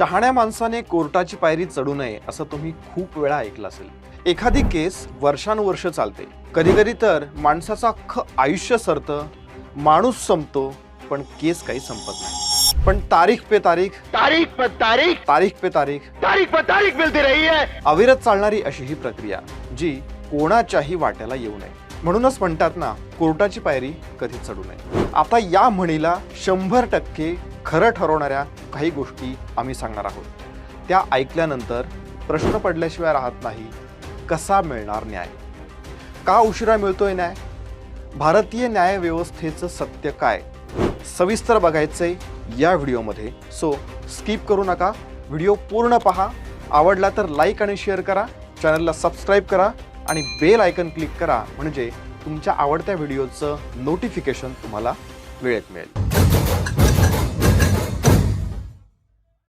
शहाण्या माणसाने कोर्टाची पायरी चढू नये असं तुम्ही खूप वेळा ऐकलं असेल। एखादी केस वर्षानुवर्ष चालते, कधी कधी तर माणसाचं अख्खं आयुष्य सरतं, माणूस संपतो, पण केस काही संपत नाही। पण तारीख पे तारीख मिलती रही है। अविरत चालणारी अशी ही प्रक्रिया जी कोणाच्याही वाट्याला येऊ नये, म्हणूनच म्हणतात ना, कोर्टाची पायरी कधी चढू नये। आता या म्हणीला 100% खरं ठरवणाऱ्या काही गोष्टी आम्ही सांगणार आहोत। त्या ऐकल्यानंतर प्रश्न पडल्याशिवाय राहत नाही, कसा मिळणार न्याय? का उशिरा मिळतोय न्याय? भारतीय न्याय व्यवस्थेचं सत्य काय? सविस्तर बघायचंय या व्हिडिओमध्ये, सो स्किप करू नका, व्हिडिओ पूर्ण पहा। आवडला तर लाईक आणि शेअर करा, चॅनलला सबस्क्राईब करा आणि बेल आयकन क्लिक करा, म्हणजे तुमच्या आवडत्या व्हिडिओचं नोटिफिकेशन तुम्हाला वेळेत मिळेल।